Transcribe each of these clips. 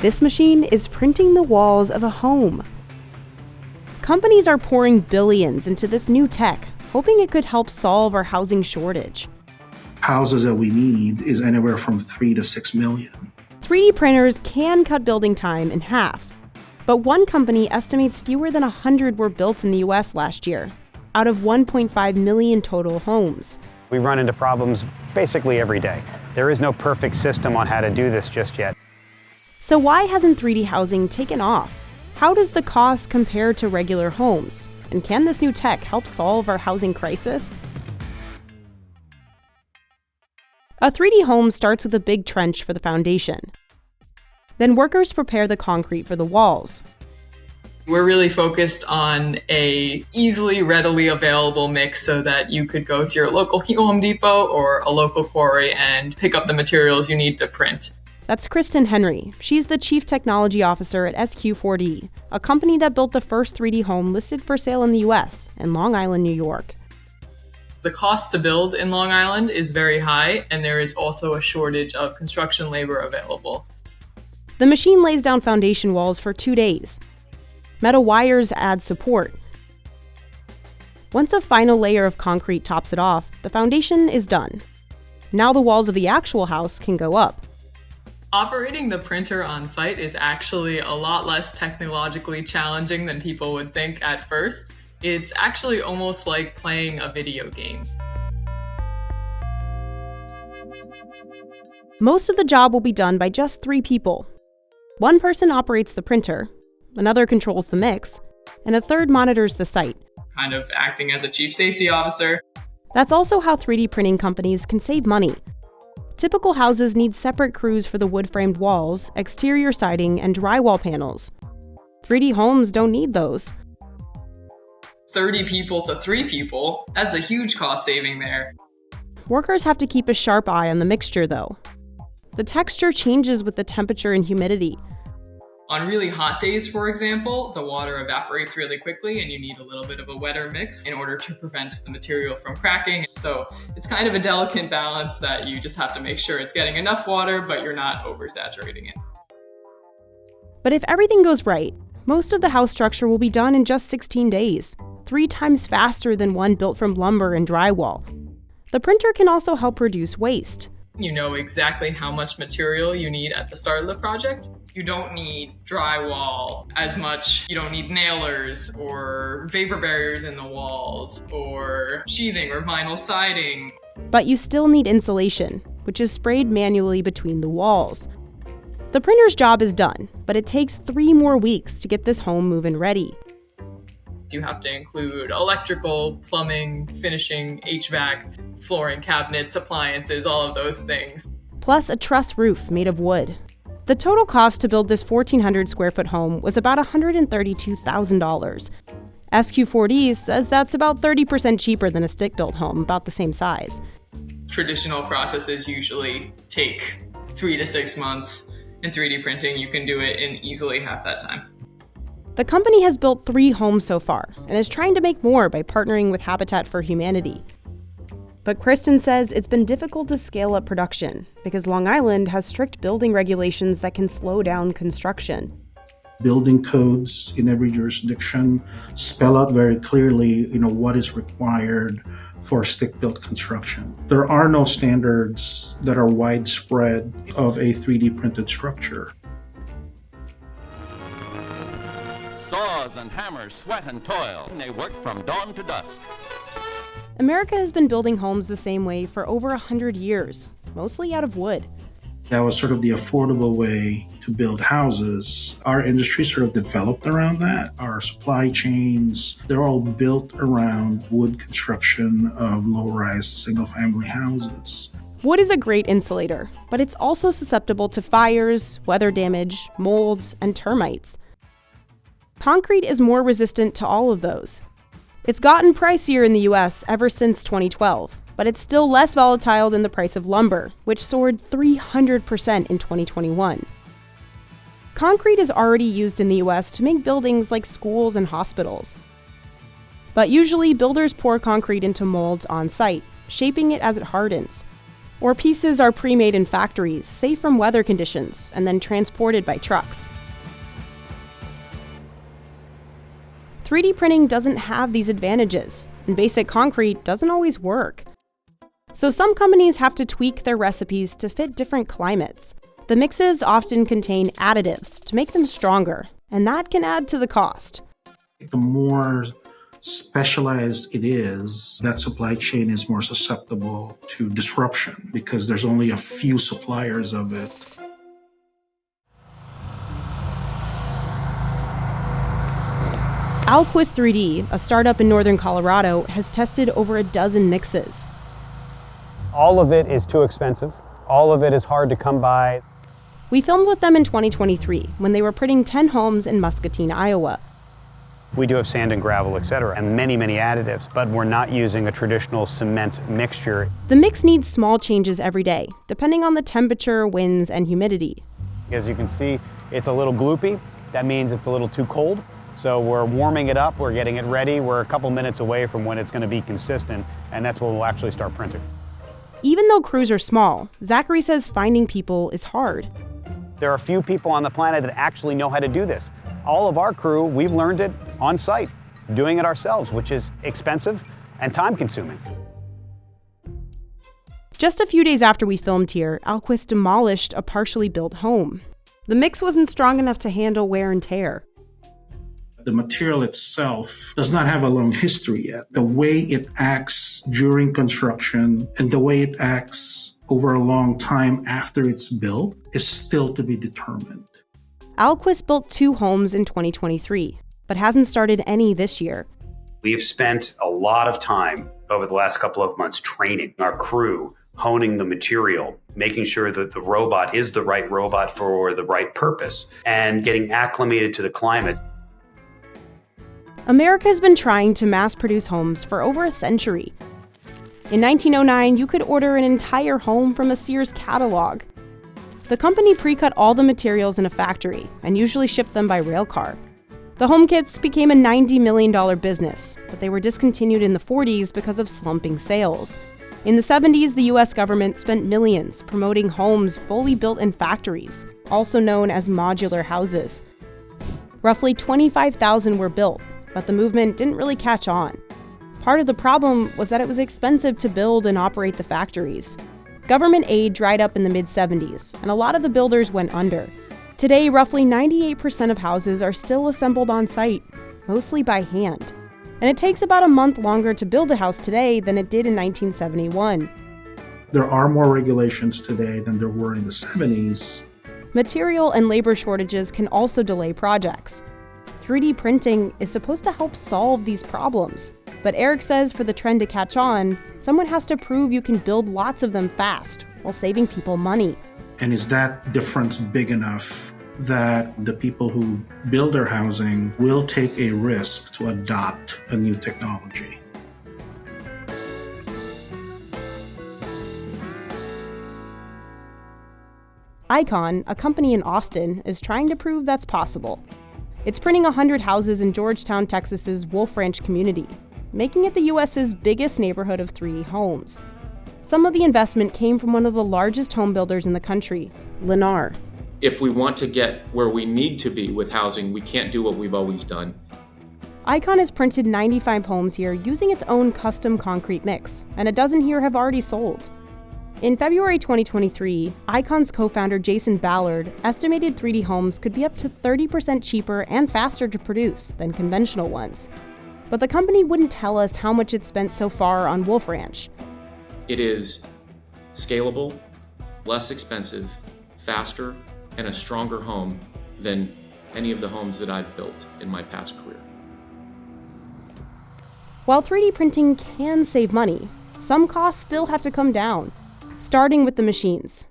This machine is printing the walls of a home. Companies are pouring billions into this new tech, hoping it could help solve our housing shortage. Houses that we need is anywhere from 3 to 6 million. 3D printers can cut building time in half. But one company estimates fewer than 100 were built in the US last year, out of 1.5 million total homes. We run into problems basically every day. There is no perfect system on how to do this just yet. So why hasn't 3D housing taken off? How does the cost compare to regular homes? And can this new tech help solve our housing crisis? A 3D home starts with a big trench for the foundation. Then workers prepare the concrete for the walls. We're really focused on a easily, readily available mix so that you could go to your local Home Depot or a local quarry and pick up the materials you need to print. That's Kristen Henry. She's the Chief Technology Officer at SQ4D, a company that built the first 3D home listed for sale in the US, in Long Island, New York. The cost to build in Long Island is very high, and there is also a shortage of construction labor available. The machine lays down foundation walls for 2 days. Metal wires add support. Once a final layer of concrete tops it off, the foundation is done. Now the walls of the actual house can go up. Operating the printer on site is actually a lot less technologically challenging than people would think at first. It's actually almost like playing a video game. Most of the job will be done by just 3 people. One person operates the printer, another controls the mix, and a third monitors the site. Kind of acting as a chief safety officer. That's also how 3D printing companies can save money. Typical houses need separate crews for the wood-framed walls, exterior siding, and drywall panels. 3D homes don't need those. 30 people to 3 people, that's a huge cost saving there. Workers have to keep a sharp eye on the mixture, though. The texture changes with the temperature and humidity. On really hot days, for example, the water evaporates really quickly and you need a little bit of a wetter mix in order to prevent the material from cracking. So it's kind of a delicate balance that you just have to make sure it's getting enough water, but you're not oversaturating it. But if everything goes right, most of the house structure will be done in just 16 days, 3 times faster than one built from lumber and drywall. The printer can also help reduce waste. You know exactly how much material you need at the start of the project. You don't need drywall as much. You don't need nailers or vapor barriers in the walls or sheathing or vinyl siding. But you still need insulation, which is sprayed manually between the walls. The printer's job is done, but it takes 3 more weeks to get this home move-in ready. You have to include electrical, plumbing, finishing, HVAC, flooring, cabinets, appliances, all of those things. Plus a truss roof made of wood. The total cost to build this 1,400 square foot home was about $132,000. SQ4D says that's about 30% cheaper than a stick-built home about the same size. Traditional processes usually take 3 to 6 months. In 3D printing, you can do it in easily half that time. The company has built 3 homes so far and is trying to make more by partnering with Habitat for Humanity. But Kristen says it's been difficult to scale up production because Long Island has strict building regulations that can slow down construction. Building codes in every jurisdiction spell out very clearly, what is required for stick-built construction. There are no standards that are widespread of a 3D printed structure. Saws and hammers, sweat and toil, and they work from dawn to dusk. America has been building homes the same way for over 100 years, mostly out of wood. That was sort of the affordable way to build houses. Our industry sort of developed around that. Our supply chains, they're all built around wood construction of low-rise single-family houses. Wood is a great insulator, but it's also susceptible to fires, weather damage, molds, and termites. Concrete is more resistant to all of those. It's gotten pricier in the US ever since 2012, but it's still less volatile than the price of lumber, which soared 300% in 2021. Concrete is already used in the US to make buildings like schools and hospitals. But usually, builders pour concrete into molds on site, shaping it as it hardens. Or pieces are pre-made in factories, safe from weather conditions, and then transported by trucks. 3D printing doesn't have these advantages, and basic concrete doesn't always work. So some companies have to tweak their recipes to fit different climates. The mixes often contain additives to make them stronger, and that can add to the cost. The more specialized it is, that supply chain is more susceptible to disruption because there's only a few suppliers of it. Alquist 3D, a startup in northern Colorado, has tested over a dozen mixes. All of it is too expensive. All of it is hard to come by. We filmed with them in 2023 when they were printing 10 homes in Muscatine, Iowa. We do have sand and gravel, etc., and many, many additives, but we're not using a traditional cement mixture. The mix needs small changes every day, depending on the temperature, winds, and humidity. As you can see, it's a little gloopy. That means it's a little too cold. So we're warming it up, we're getting it ready. We're a couple minutes away from when it's going to be consistent, and that's when we'll actually start printing. Even though crews are small, Zachary says finding people is hard. There are few people on the planet that actually know how to do this. All of our crew, we've learned it on site, doing it ourselves, which is expensive and time-consuming. Just a few days after we filmed here, Alquist demolished a partially built home. The mix wasn't strong enough to handle wear and tear. The material itself does not have a long history yet. The way it acts during construction and the way it acts over a long time after it's built is still to be determined. Alquist built 2 homes in 2023, but hasn't started any this year. We've spent a lot of time over the last couple of months training our crew, honing the material, making sure that the robot is the right robot for the right purpose, and getting acclimated to the climate. America has been trying to mass-produce homes for over a century. In 1909, you could order an entire home from a Sears catalog. The company pre-cut all the materials in a factory and usually shipped them by railcar. The home kits became a $90 million business, but they were discontinued in the 40s because of slumping sales. In the 70s, the US government spent millions promoting homes fully built in factories, also known as modular houses. Roughly 25,000 were built, but the movement didn't really catch on. Part of the problem was that it was expensive to build and operate the factories. Government aid dried up in the mid-70s, and a lot of the builders went under. Today, roughly 98% of houses are still assembled on site, mostly by hand. And it takes about a month longer to build a house today than it did in 1971. There are more regulations today than there were in the 70s. Material and labor shortages can also delay projects. 3D printing is supposed to help solve these problems. But Eric says for the trend to catch on, someone has to prove you can build lots of them fast while saving people money. And is that difference big enough that the people who build their housing will take a risk to adopt a new technology? Icon, a company in Austin, is trying to prove that's possible. It's printing 100 houses in Georgetown, Texas's Wolf Ranch community, making it the US's biggest neighborhood of 3D homes. Some of the investment came from one of the largest home builders in the country, Lennar. If we want to get where we need to be with housing, we can't do what we've always done. Icon has printed 95 homes here using its own custom concrete mix, and a dozen here have already sold. In February 2023, Icon's co-founder Jason Ballard estimated 3D homes could be up to 30% cheaper and faster to produce than conventional ones. But the company wouldn't tell us how much it spent so far on Wolf Ranch. It is scalable, less expensive, faster, and a stronger home than any of the homes that I've built in my past career. While 3D printing can save money, some costs still have to come down, starting with the machines.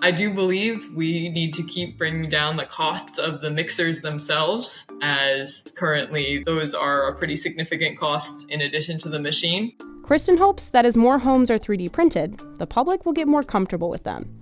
I do believe we need to keep bringing down the costs of the mixers themselves, as currently those are a pretty significant cost in addition to the machine. Kristen hopes that as more homes are 3D printed, the public will get more comfortable with them.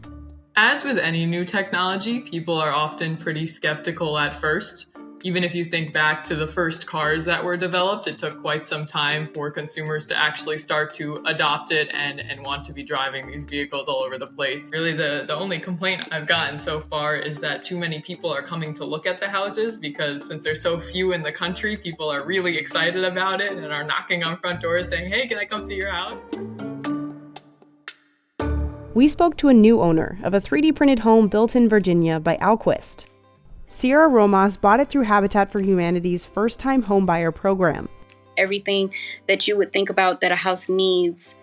As with any new technology, people are often pretty skeptical at first, Even if you think back to the first cars that were developed, it took quite some time for consumers to actually start to adopt it and want to be driving these vehicles all over the place. Really, the only complaint I've gotten so far is that too many people are coming to look at the houses, because since there's so few in the country, people are really excited about it and are knocking on front doors saying, "Hey, can I come see your house?" We spoke to a new owner of a 3D printed home built in Virginia by Alquist. Sierra Romas bought it through Habitat for Humanity's first-time homebuyer program. Everything that you would think about that a house needs,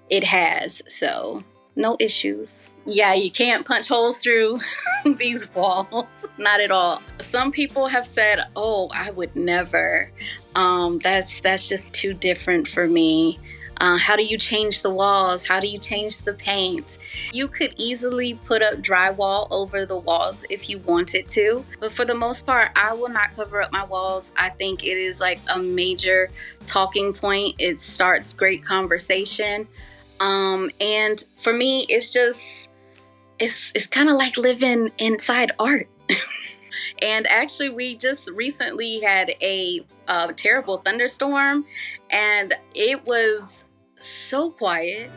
it has. So no issues. Yeah, you can't punch holes through these walls. Not at all. Some people have said, "Oh, I would never. That's just too different for me. How do you change the walls? How do you change the paint?" You could easily put up drywall over the walls if you wanted to. But for the most part, I will not cover up my walls. I think it is like a major talking point. It starts great conversation. And for me, it's kind of like living inside art. And actually, we just recently had a terrible thunderstorm, and it was so quiet.